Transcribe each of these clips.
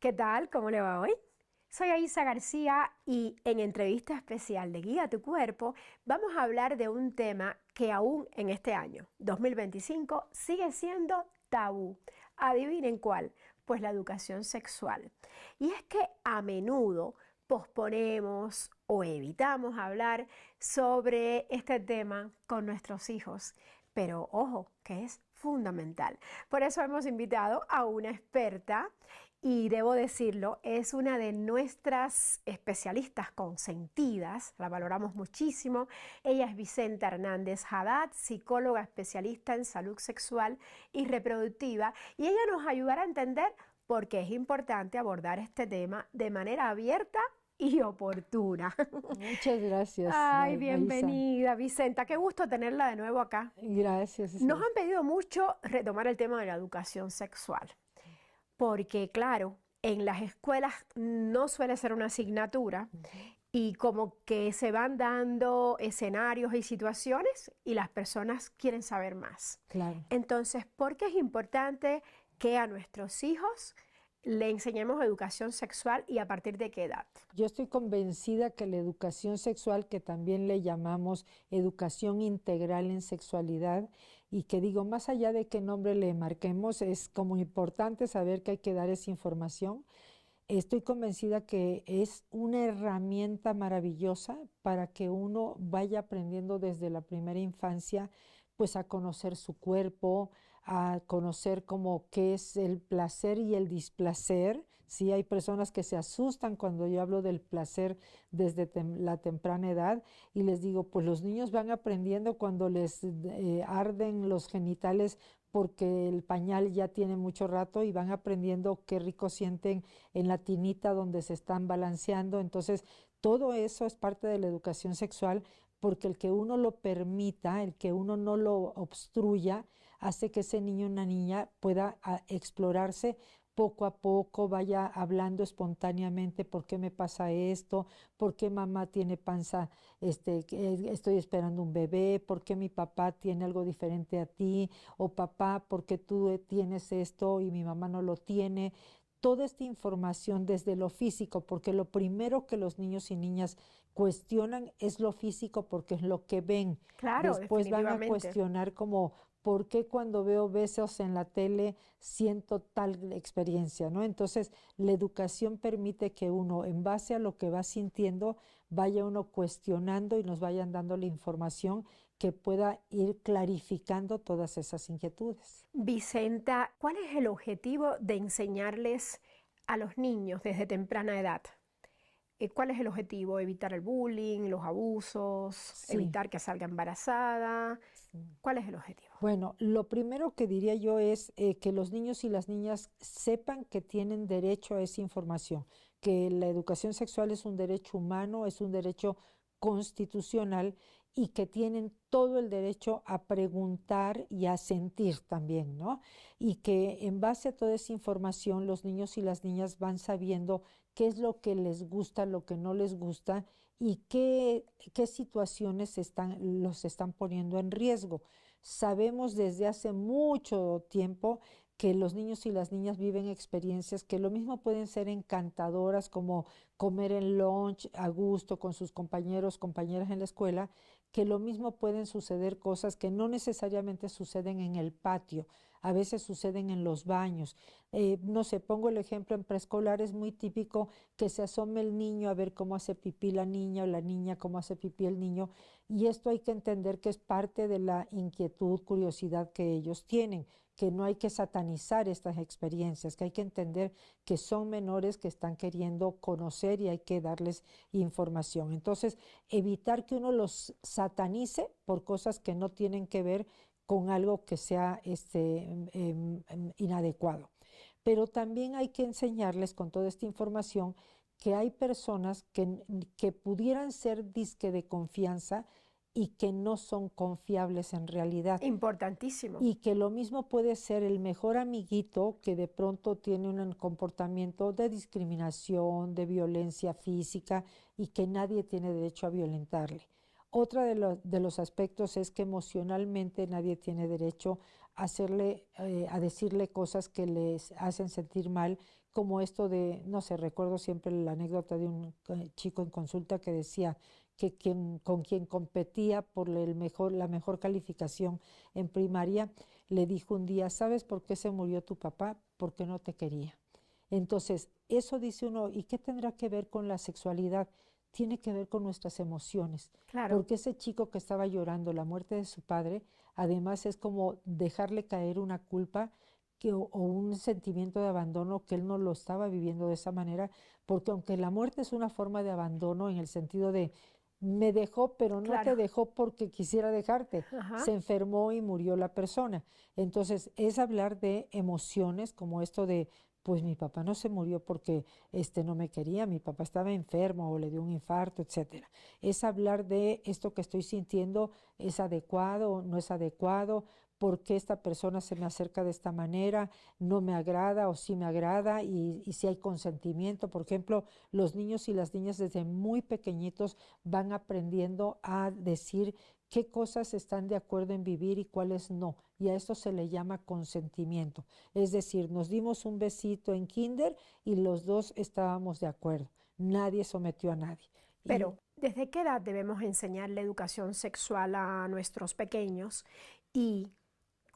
¿Qué tal? ¿Cómo le va hoy? Soy Aisa García y en entrevista especial de Guía tu Cuerpo vamos a hablar de un tema que aún en este año, 2025, sigue siendo tabú. ¿Adivinen cuál? Pues la educación sexual. Y es que a menudo posponemos o evitamos hablar sobre este tema con nuestros hijos. Pero ojo, que es fundamental. Por eso hemos invitado a una experta y debo decirlo, es una de nuestras especialistas consentidas, la valoramos muchísimo. Ella es Vicenta Hernández Haddad, psicóloga especialista en salud sexual y reproductiva, y ella nos ayudará a entender por qué es importante abordar este tema de manera abierta y oportuna. Muchas gracias, Ay, Aisa. bienvenida, Vicenta, qué gusto tenerla de nuevo acá. Gracias, Nos Isabel. han pedido mucho retomar el tema de la educación sexual, porque claro, en las escuelas no suele ser una asignatura Ujú. y como que se van dando escenarios y situaciones y las personas quieren saber más. Claro. Entonces, ¿por qué es importante que a nuestros hijos le enseñemos educación sexual y a partir de qué edad? Yo estoy convencida que la educación sexual, que también le llamamos educación integral en sexualidad, y que digo, más allá de qué nombre le marquemos, es como importante saber que hay que dar esa información. Estoy convencida que es una herramienta maravillosa para que uno vaya aprendiendo desde la primera infancia, pues a conocer su cuerpo, a conocer como qué es el placer y el displacer. Sí, hay personas que se asustan cuando yo hablo del placer desde la temprana edad y les digo, pues los niños van aprendiendo cuando les arden los genitales porque el pañal ya tiene mucho rato y van aprendiendo qué rico sienten en la tinita donde se están balanceando. Entonces, todo eso es parte de la educación sexual porque el que uno lo permita, el que uno no lo obstruya, hace que ese niño o una niña pueda explorarse poco a poco, vaya hablando espontáneamente, ¿por qué me pasa esto? ¿Por qué mamá tiene panza? Estoy esperando un bebé, ¿por qué mi papá tiene algo diferente a ti? O papá, ¿por qué tú tienes esto y mi mamá no lo tiene? Toda esta información desde lo físico, porque lo primero que los niños y niñas cuestionan es lo físico porque es lo que ven. Claro, Después van a definitivamente. cuestionar como por qué cuando veo besos en la tele siento tal experiencia, ¿no? Entonces, la educación permite que uno, en base a lo que va sintiendo, vaya uno cuestionando y nos vayan dando la información que pueda ir clarificando todas esas inquietudes. Vicenta, ¿cuál es el objetivo de enseñarles a los niños desde temprana edad? ¿Cuál es el objetivo? ¿Evitar el bullying, los abusos, Sí. evitar que salga embarazada? Sí. ¿Cuál es el objetivo? Bueno, lo primero que diría yo es que los niños y las niñas sepan que tienen derecho a esa información, que la educación sexual es un derecho humano, es un derecho constitucional y que tienen todo el derecho a preguntar y a sentir también, ¿no? Y que en base a toda esa información los niños y las niñas van sabiendo qué es lo que les gusta, lo que no les gusta y qué situaciones los están poniendo en riesgo. Sabemos desde hace mucho tiempo que los niños y las niñas viven experiencias que lo mismo pueden ser encantadoras como comer en lunch a gusto con sus compañeros, compañeras en la escuela, que lo mismo pueden suceder cosas que no necesariamente suceden en el patio, a veces suceden en los baños. No sé, pongo el ejemplo en preescolar, es muy típico que se asome el niño a ver cómo hace pipí la niña o la niña cómo hace pipí el niño, y esto hay que entender que es parte de la inquietud, curiosidad que ellos tienen, que no hay que satanizar estas experiencias, que hay que entender que son menores que están queriendo conocer y hay que darles información. Entonces, evitar que uno los satanice por cosas que no tienen que ver con algo que sea inadecuado. Pero también hay que enseñarles con toda esta información que hay personas que pudieran ser disque de confianza y que no son confiables en realidad. Importantísimo. Y que lo mismo puede ser el mejor amiguito que de pronto tiene un comportamiento de discriminación, de violencia física y que nadie tiene derecho a violentarle. Otra de los aspectos es que emocionalmente nadie tiene derecho a decirle cosas que les hacen sentir mal, como esto de, no sé, recuerdo siempre la anécdota de un chico en consulta que decía que con quien competía por la mejor calificación en primaria, le dijo un día, ¿sabes por qué se murió tu papá? Porque no te quería. Entonces, eso dice uno, ¿y qué tendrá que ver con la sexualidad? Tiene que ver con nuestras emociones, Claro, porque ese chico que estaba llorando la muerte de su padre, además es como dejarle caer una culpa o un sentimiento de abandono que él no lo estaba viviendo de esa manera, porque aunque la muerte es una forma de abandono en el sentido de me dejó, pero no claro. te dejó porque quisiera dejarte, Ajá. se enfermó y murió la persona. Entonces, es hablar de emociones como esto de pues mi papá no se murió porque no me quería, mi papá estaba enfermo o le dio un infarto, etcétera. Es hablar de esto que estoy sintiendo, es adecuado o no es adecuado, por qué esta persona se me acerca de esta manera, no me agrada o sí me agrada y si hay consentimiento. Por ejemplo, los niños y las niñas desde muy pequeñitos van aprendiendo a decir qué cosas están de acuerdo en vivir y cuáles no. Y a esto se le llama consentimiento. Es decir, nos dimos un besito en kinder y los dos estábamos de acuerdo. Nadie sometió a nadie. Y Pero, ¿desde qué edad debemos enseñar la educación sexual a nuestros pequeños? ¿Y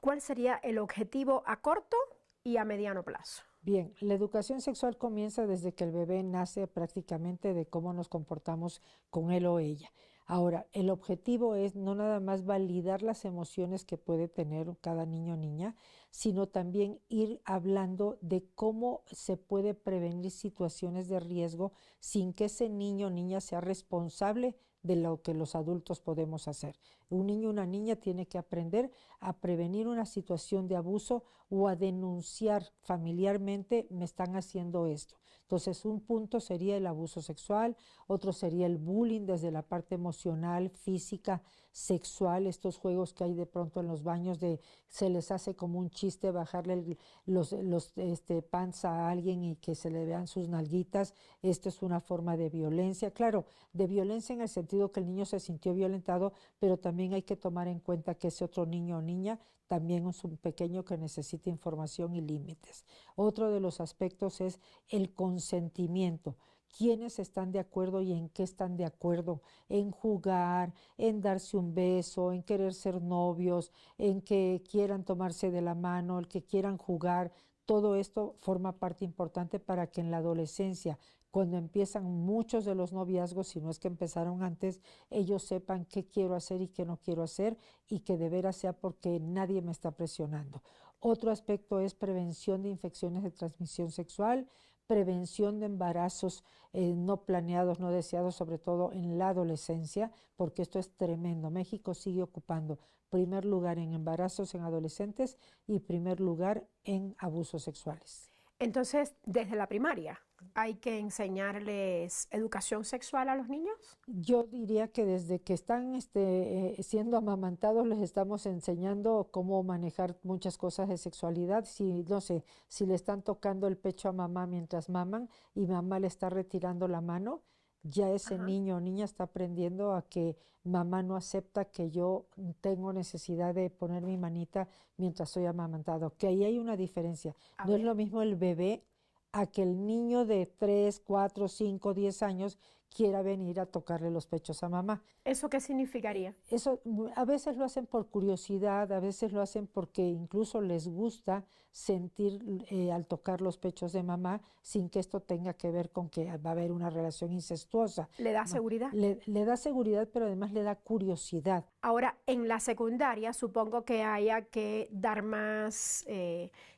cuál sería el objetivo a corto y a mediano plazo? bien, la educación sexual comienza desde que el bebé nace prácticamente de cómo nos comportamos con él o ella. Ahora, el objetivo es no nada más validar las emociones que puede tener cada niño o niña, sino también ir hablando de cómo se puede prevenir situaciones de riesgo sin que ese niño o niña sea responsable de lo que los adultos podemos hacer. Un niño o una niña tiene que aprender a prevenir una situación de abuso o a denunciar familiarmente me están haciendo esto. Entonces, un punto sería el abuso sexual, otro sería el bullying desde la parte emocional, física, sexual, estos juegos que hay de pronto en los baños de se les hace como un chiste bajarle los pants a alguien y que se le vean sus nalguitas. Esto es una forma de violencia, claro, de violencia en el sentido que el niño se sintió violentado, pero también hay que tomar en cuenta que ese otro niño o niña también es un pequeño que necesita información y límites. Otro de los aspectos es el consentimiento. ¿Quiénes están de acuerdo y en qué están de acuerdo? En jugar, en darse un beso, en querer ser novios, en que quieran tomarse de la mano, el que quieran jugar. Todo esto forma parte importante para que en la adolescencia, cuando empiezan muchos de los noviazgos, si no es que empezaron antes, ellos sepan qué quiero hacer y qué no quiero hacer y que de veras sea porque nadie me está presionando. Otro aspecto es prevención de infecciones de transmisión sexual, prevención de embarazos no planeados, no deseados, sobre todo en la adolescencia, porque esto es tremendo. México sigue ocupando primer lugar en embarazos en adolescentes y primer lugar en abusos sexuales. Entonces, desde la primaria, ¿hay que enseñarles educación sexual a los niños? Yo diría que desde que están siendo amamantados les estamos enseñando cómo manejar muchas cosas de sexualidad. Si, no sé, si le están tocando el pecho a mamá mientras maman y mamá le está retirando la mano, ya ese Ajá. niño o niña está aprendiendo a que mamá no acepta que yo tengo necesidad de poner mi manita mientras estoy amamantado. Que ahí hay una diferencia. A No es ver, lo mismo el bebé a que el niño de 3, 4, 5, 10 años quiera venir a tocarle los pechos a mamá. ¿eso qué significaría? Eso a veces lo hacen por curiosidad, a veces lo hacen porque incluso les gusta sentir al tocar los pechos de mamá sin que esto tenga que ver con que va a haber una relación incestuosa. ¿Le da No, seguridad? le da seguridad, pero además le da curiosidad. Ahora, en la secundaria supongo que haya que dar más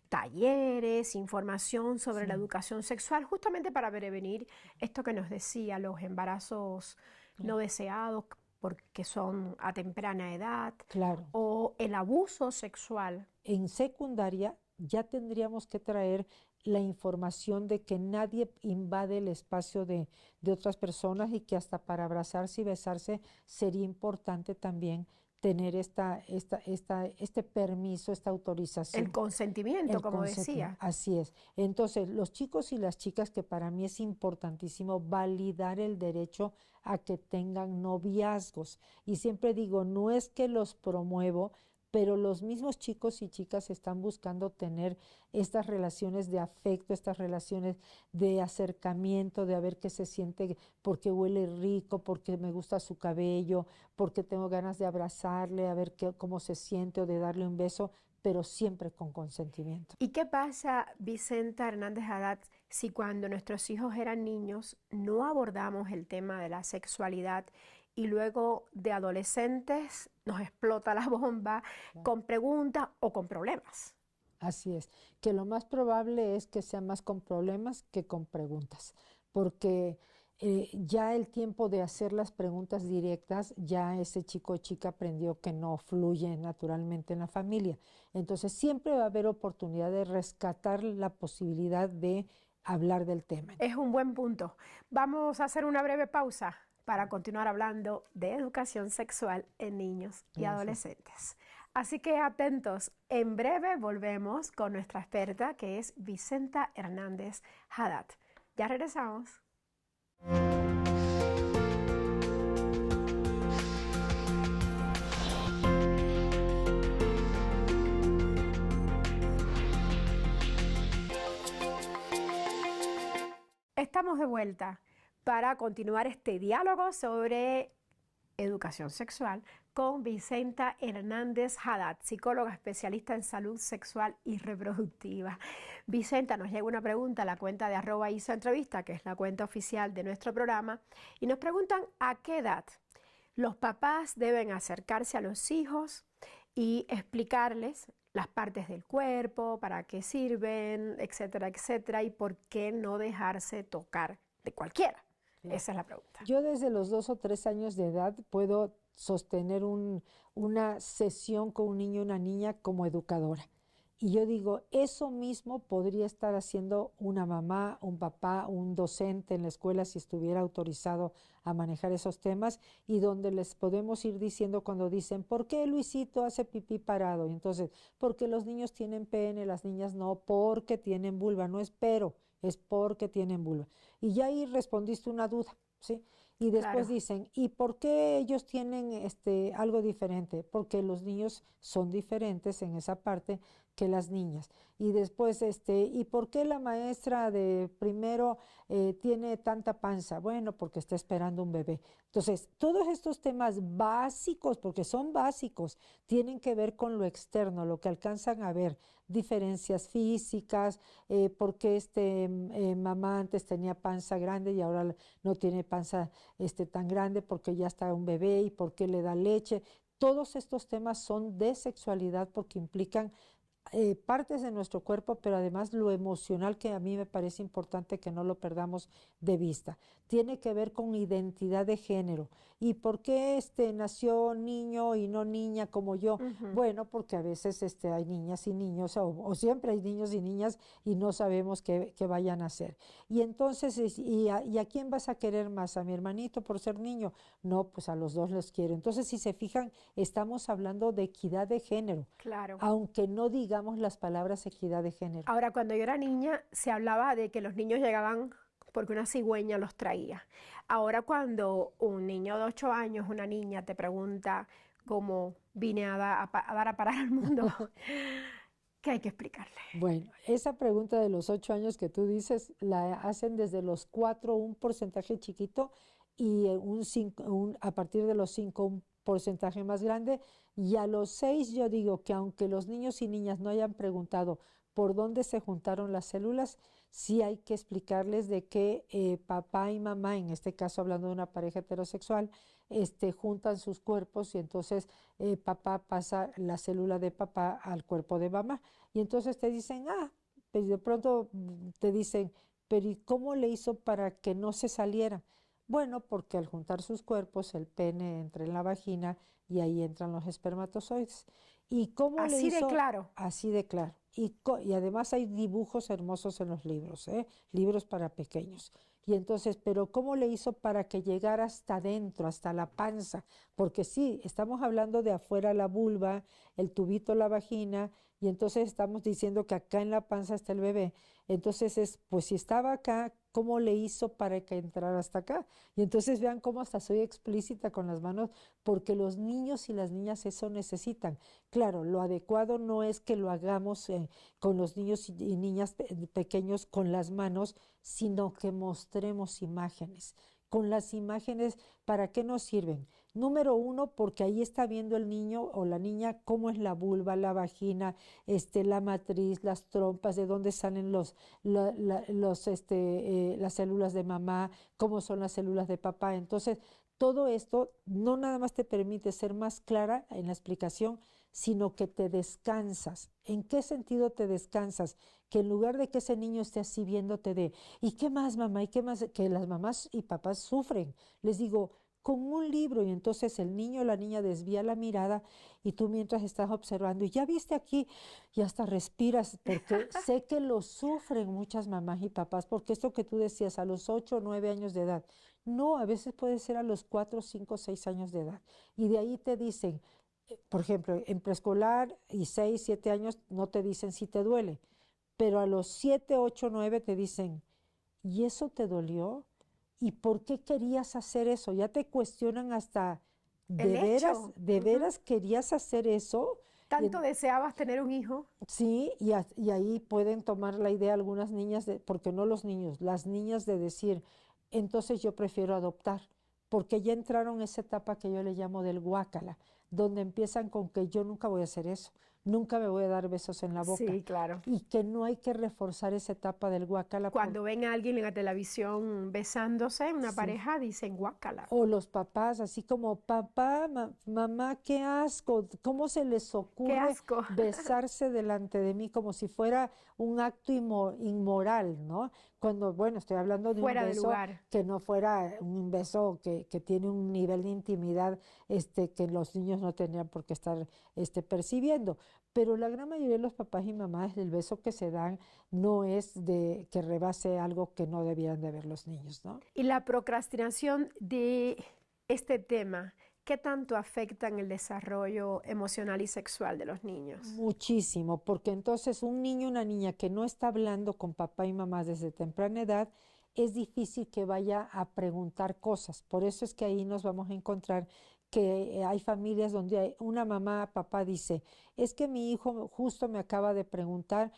talleres, información sobre la Sí, educación sexual, justamente para prevenir esto que nos decía, los embarazos no claro. deseados porque son a temprana edad, Claro. o el abuso sexual. En secundaria ya tendríamos que traer la información de que nadie invade el espacio de otras personas y que hasta para abrazarse y besarse sería importante también tener este permiso, esta El autorización. consentimiento, El como consentimiento, decía. así es. Entonces, los chicos y las chicas, que para mí es importantísimo validar el derecho a que tengan noviazgos. Y siempre digo, no es que los promuevo, pero los mismos chicos y chicas están buscando tener estas relaciones de afecto, estas relaciones de acercamiento, de a ver qué se siente, porque huele rico, porque me gusta su cabello, porque tengo ganas de abrazarle, a ver cómo se siente o de darle un beso, pero siempre con consentimiento. ¿Y qué pasa, Vicenta Hernández Haddad, si cuando nuestros hijos eran niños no abordamos el tema de la sexualidad y luego de adolescentes nos explota la bomba con preguntas o con problemas? Así es, que lo más probable es que sea más con problemas que con preguntas, porque ya el tiempo de hacer las preguntas directas, ya ese chico o chica aprendió que no fluye naturalmente en la familia. Entonces siempre va a haber oportunidad de rescatar la posibilidad de hablar del tema. Es un buen punto. Vamos a hacer una breve pausa para continuar hablando de educación sexual en niños y adolescentes. Así que atentos, en breve volvemos con nuestra experta que es Vicenta Hernández Haddad. Ya regresamos. Estamos de vuelta para continuar este diálogo sobre educación sexual con Vicenta Hernández Haddad, psicóloga especialista en salud sexual y reproductiva. Vicenta, nos llega una pregunta a la cuenta de @ISOentrevista, que es la cuenta oficial de nuestro programa, y nos preguntan a qué edad los papás deben acercarse a los hijos y explicarles las partes del cuerpo, para qué sirven, etcétera, etcétera, y por qué no dejarse tocar de cualquiera. Claro. Esa es la pregunta. Yo desde los 2 o 3 años de edad puedo sostener una sesión con un niño o una niña como educadora. Y yo digo, eso mismo podría estar haciendo una mamá, un papá, un docente en la escuela si estuviera autorizado a manejar esos temas, y donde les podemos ir diciendo cuando dicen, ¿por qué Luisito hace pipí parado? Y entonces, porque los niños tienen pene, las niñas no, porque tienen vulva, no es pero, es porque tienen vulva. Y ya ahí respondiste una duda, ¿sí? Y después dicen, ¿y por qué ellos tienen algo diferente? Porque los niños son diferentes en esa parte que las niñas. Y después, ¿y por qué la maestra de primero tiene tanta panza? Bueno, porque está esperando un bebé. Entonces, todos estos temas básicos, porque son básicos, tienen que ver con lo externo, lo que alcanzan a ver, diferencias físicas, por qué mamá antes tenía panza grande y ahora no tiene panza tan grande porque ya está un bebé, y por qué le da leche. Todos estos temas son de sexualidad porque implican partes de nuestro cuerpo, pero además lo emocional, que a mí me parece importante que no lo perdamos de vista. Tiene que ver con identidad de género. ¿Y por qué nació niño y no niña como yo? Bueno, porque a veces hay niñas y niños, o siempre hay niños y niñas y no sabemos qué vayan a hacer. Y entonces, ¿y a quién vas a querer más? ¿A mi hermanito por ser niño? No, pues a los dos los quiero. Entonces, si se fijan, estamos hablando de equidad de género. Claro. Aunque no digamos las palabras equidad de género. Ahora, cuando yo era niña, se hablaba de que los niños llegaban porque una cigüeña los traía. Ahora, cuando un niño de 8 años, una niña, te pregunta cómo vine a dar a parar al mundo, ¿qué hay que explicarle? Bueno, esa pregunta de los 8 años que tú dices, la hacen desde los 4, un porcentaje chiquito, y a partir de los 5, un porcentaje más grande. Y a los 6 yo digo que aunque los niños y niñas no hayan preguntado por dónde se juntaron las células, sí hay que explicarles de que papá y mamá, en este caso hablando de una pareja heterosexual, juntan sus cuerpos, y entonces papá pasa la célula de papá al cuerpo de mamá. Y entonces te dicen, pues de pronto te dicen, pero ¿y cómo le hizo para que no se saliera? Bueno, porque al juntar sus cuerpos, el pene entra en la vagina y ahí entran los espermatozoides. ¿Y cómo le hizo? Así de claro. Así de claro. Y además hay dibujos hermosos en los libros, libros para pequeños. Y entonces, pero ¿cómo le hizo para que llegara hasta adentro, hasta la panza? Porque sí, estamos hablando de afuera la vulva, el tubito, la vagina, y entonces estamos diciendo que acá en la panza está el bebé. Entonces pues si estaba acá, cómo le hizo para que entrara hasta acá. Y entonces vean cómo hasta soy explícita con las manos, porque los niños y las niñas eso necesitan. Claro, lo adecuado no es que lo hagamos con los niños y niñas pequeños con las manos, sino que mostremos imágenes. Con las imágenes, ¿para qué nos sirven? Número uno, porque ahí está viendo el niño o la niña cómo es la vulva, la vagina, la matriz, las trompas, de dónde salen las células de mamá, cómo son las células de papá. Entonces, todo esto no nada más te permite ser más clara en la explicación, sino que te descansas. ¿En qué sentido te descansas? Que en lugar de que ese niño esté así viéndote de, ¿y qué más, mamá? ¿Y qué más? Que las mamás y papás sufren. Les digo, con un libro, y entonces el niño o la niña desvía la mirada y tú mientras estás observando, y ya viste aquí, y hasta respiras, porque sé que lo sufren muchas mamás y papás, porque esto que tú decías a los 8 o 9 años de edad, no, a veces puede ser a los 4, 5, 6 años de edad, y de ahí te dicen, por ejemplo, en preescolar y 6, 7 años no te dicen si te duele, pero a los 7, 8, 9 te dicen, ¿y eso te dolió? ¿Y por qué querías hacer eso? Ya te cuestionan hasta, El hecho. de veras querías hacer eso? Y ¿Tanto deseabas tener un hijo? sí, y ahí pueden tomar la idea algunas niñas, porque no los niños, las niñas de decir, entonces yo prefiero adoptar, porque ya entraron esa etapa que yo le llamo del guácala, donde empiezan con que yo nunca voy a hacer eso, nunca me voy a dar besos en la boca, Sí, claro. y que no hay que reforzar esa etapa del guácala. Cuando ven a alguien en la televisión besándose, una Sí. pareja, dicen guácala. O los papás, así como, papá, mamá, qué asco, ¿cómo se les Qué ocurre asco. besarse delante de mí como si fuera un acto inmoral, ¿no? Cuando, bueno, estoy hablando de un Fuera de beso lugar. que no fuera un beso que tiene un nivel de intimidad que los niños no tendrían por qué estar percibiendo. Pero la gran mayoría de los papás y mamás, el beso que se dan no es de que rebase algo que no debieran de ver los niños, ¿no? Y la procrastinación de este tema, ¿qué tanto afecta en el desarrollo emocional y sexual de los niños? Muchísimo, porque entonces un niño o una niña que no está hablando con papá y mamá desde temprana edad, es difícil que vaya a preguntar cosas. Por eso es que ahí nos vamos a encontrar que hay familias donde una mamá, papá dice, es que mi hijo justo me acaba de preguntar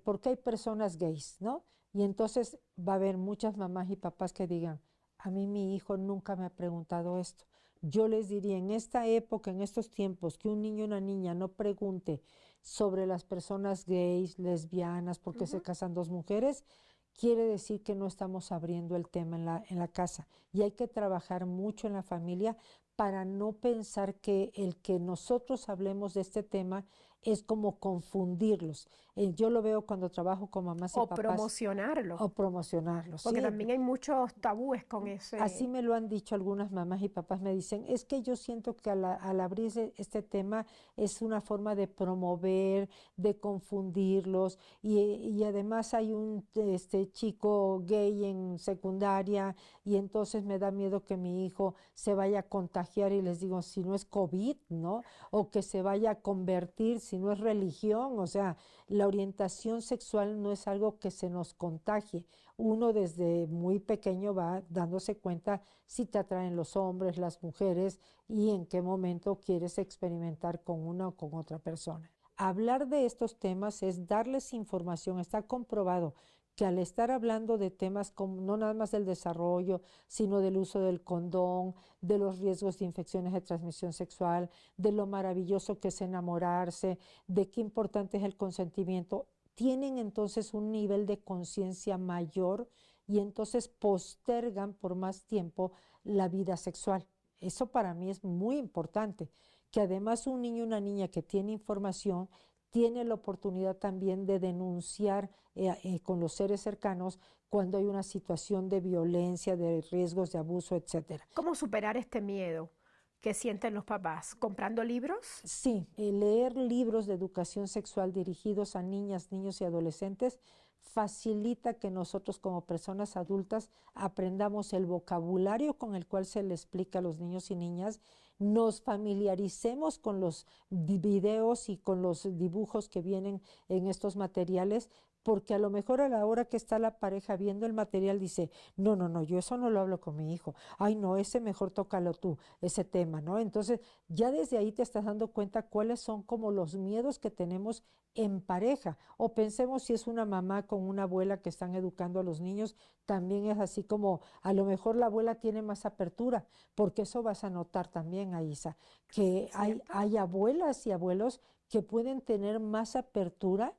por qué hay personas gays, ¿no? Y entonces va a haber muchas mamás y papás que digan, a mí mi hijo nunca me ha preguntado esto. Yo les diría, en esta época, en estos tiempos, que un niño o una niña no pregunte sobre las personas gays, lesbianas, por qué se casan dos mujeres, quiere decir que no estamos abriendo el tema en la casa. Y hay que trabajar mucho en la familia para no pensar que el que nosotros hablemos de este tema es como confundirlos. Yo lo veo cuando trabajo con mamás y O papás promocionarlo, o promocionarlos, porque ¿sí? también hay muchos tabúes con Así ese. me lo han dicho algunas mamás y papás, me dicen, es que yo siento que al abrir este tema es una forma de promover, de confundirlos y además hay un chico gay en secundaria y entonces me da miedo que mi hijo se vaya a contagiar y les digo, si no es COVID, ¿no? O que se vaya a convertir, si no es religión, o sea, la orientación sexual no es algo que se nos contagie. Uno desde muy pequeño va dándose cuenta si te atraen los hombres, las mujeres y en qué momento quieres experimentar con una o con otra persona. Hablar de estos temas es darles información, está comprobado que al estar hablando de temas como no nada más del desarrollo, sino del uso del condón, de los riesgos de infecciones de transmisión sexual, de lo maravilloso que es enamorarse, de qué importante es el consentimiento, tienen entonces un nivel de conciencia mayor y entonces postergan por más tiempo la vida sexual. Eso para mí es muy importante, que además un niño o una niña que tiene información tiene la oportunidad también de denunciar con los seres cercanos cuando hay una situación de violencia, de riesgos de abuso, etcétera. ¿Cómo superar este miedo que sienten los papás? ¿Comprando libros? Sí, leer libros de educación sexual dirigidos a niñas, niños y adolescentes facilita que nosotros como personas adultas aprendamos el vocabulario con el cual se le explica a los niños y niñas, nos familiaricemos con los videos y con los dibujos que vienen en estos materiales porque a lo mejor a la hora que está la pareja viendo el material dice, no, no, no, yo eso no lo hablo con mi hijo, ay no, ese mejor tócalo tú, ese tema, ¿no? Entonces ya desde ahí te estás dando cuenta cuáles son como los miedos que tenemos en pareja, o pensemos si es una mamá con una abuela que están educando a los niños, también es así como a lo mejor la abuela tiene más apertura, porque eso vas a notar también, Aisa, que ¿Cierto? hay abuelas y abuelos que pueden tener más apertura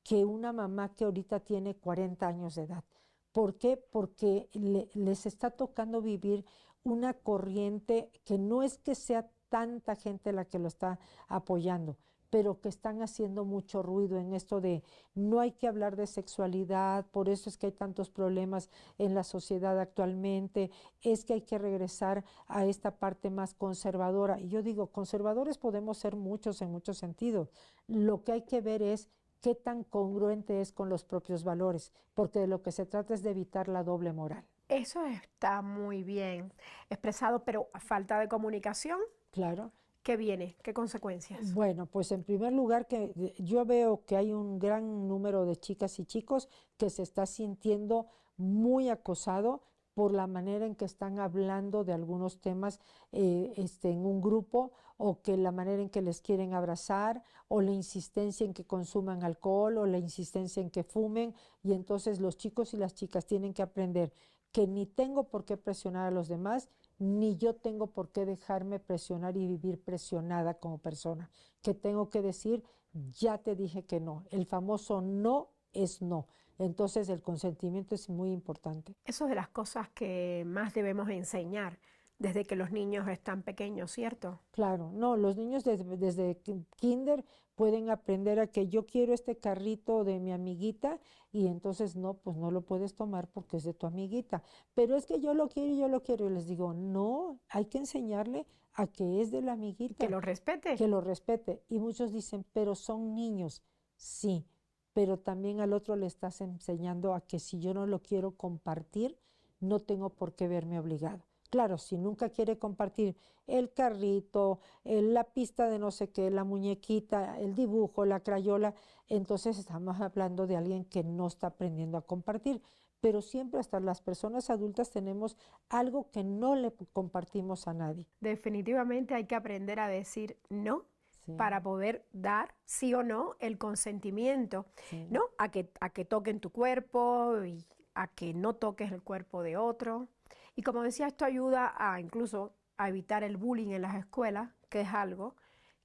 que una mamá que ahorita tiene 40 años de edad. ¿Por qué? Porque les está tocando vivir una corriente que no es que sea tanta gente la que lo está apoyando, pero que están haciendo mucho ruido en esto de no hay que hablar de sexualidad, por eso es que hay tantos problemas en la sociedad actualmente, es que hay que regresar a esta parte más conservadora. Y yo digo, conservadores podemos ser muchos en muchos sentidos. Lo que hay que ver es qué tan congruente es con los propios valores, porque de lo que se trata es de evitar la doble moral. Eso está muy bien expresado, pero a falta de comunicación, Claro. ¿qué viene? ¿Qué consecuencias? Bueno, pues en primer lugar que yo veo que hay un gran número de chicas y chicos que se está sintiendo muy acosado por la manera en que están hablando de algunos temas en un grupo, o que la manera en que les quieren abrazar, o la insistencia en que consuman alcohol, o la insistencia en que fumen, y entonces los chicos y las chicas tienen que aprender que ni tengo por qué presionar a los demás, ni yo tengo por qué dejarme presionar y vivir presionada como persona, que tengo que decir, ya te dije que no, el famoso no es no. Entonces el consentimiento es muy importante. Eso es de las cosas que más debemos enseñar desde que los niños están pequeños, ¿cierto? Claro, no, los niños desde kinder pueden aprender a que yo quiero este carrito de mi amiguita, y entonces no, pues no lo puedes tomar porque es de tu amiguita. Pero es que yo lo quiero y yo lo quiero. Y les digo, no, hay que enseñarle a que es de la Y que amiguita, los respete. que lo respete. Y muchos dicen, pero son niños. Sí, pero también al otro le estás enseñando a que si yo no lo quiero compartir, no tengo por qué verme obligado. Claro, si nunca quiere compartir el carrito, la pista de no sé qué, la muñequita, el dibujo, la crayola, entonces estamos hablando de alguien que no está aprendiendo a compartir. Pero siempre hasta las personas adultas tenemos algo que no le compartimos a nadie. Definitivamente hay que aprender a decir no Sí, para poder dar sí o no el consentimiento, sí. ¿no? A que toquen tu cuerpo y a que no toques el cuerpo de otro. Y como decía, esto ayuda a incluso a evitar el bullying en las escuelas, que es algo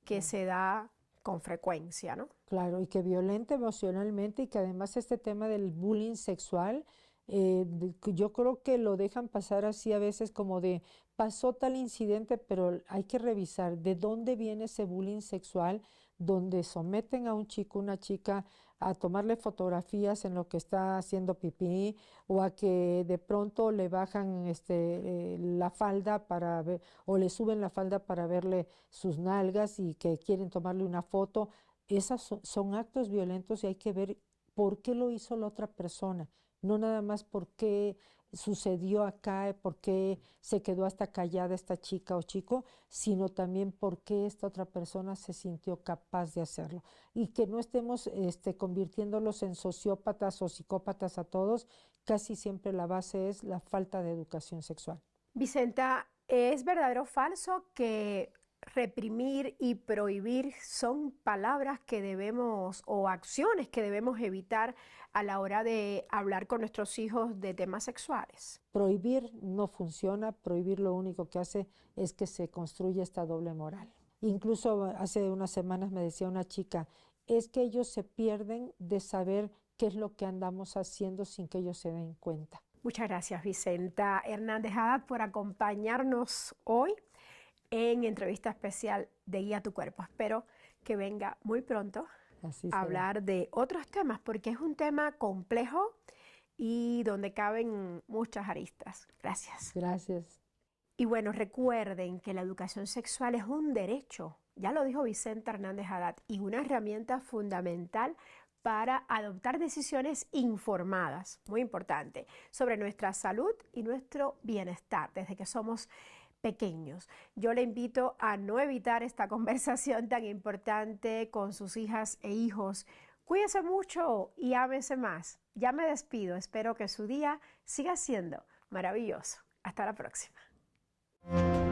que Claro. se da con frecuencia, ¿no? Claro, y que violenta emocionalmente, y que además este tema del bullying sexual, que yo creo que lo dejan pasar así a veces como de pasó tal incidente, pero hay que revisar de dónde viene ese bullying sexual, donde someten a un chico, una chica a tomarle fotografías en lo que está haciendo pipí, o a que de pronto le bajan la falda para ver, o le suben la falda para verle sus nalgas y que quieren tomarle una foto. Esos son actos violentos, y hay que ver por qué lo hizo la otra persona, no nada más por qué sucedió acá, por qué se quedó hasta callada esta chica o chico, sino también por qué esta otra persona se sintió capaz de hacerlo. Y que no estemos convirtiéndolos en sociópatas o psicópatas a todos, casi siempre la base es la falta de educación sexual. Vicenta, ¿es verdadero o falso que reprimir y prohibir son palabras que debemos o acciones que debemos evitar a la hora de hablar con nuestros hijos de temas sexuales? Prohibir no funciona, prohibir lo único que hace es que se construya esta doble moral. Incluso hace unas semanas me decía una chica, es que ellos se pierden de saber qué es lo que andamos haciendo sin que ellos se den cuenta. Muchas gracias, Vicenta Hernández Haddad, por acompañarnos hoy en entrevista especial de Guía tu Cuerpo. Espero que venga muy pronto Así a será. hablar de otros temas, porque es un tema complejo y donde caben muchas aristas. Gracias. Gracias. Y bueno, recuerden que la educación sexual es un derecho, ya lo dijo Vicenta Hernández Haddad, y una herramienta fundamental para adoptar decisiones informadas, muy importante, sobre nuestra salud y nuestro bienestar desde que somos pequeños. Yo le invito a no evitar esta conversación tan importante con sus hijas e hijos Cuídese mucho y ámese más. Ya me despido. Espero que su día siga siendo maravilloso. Hasta la próxima.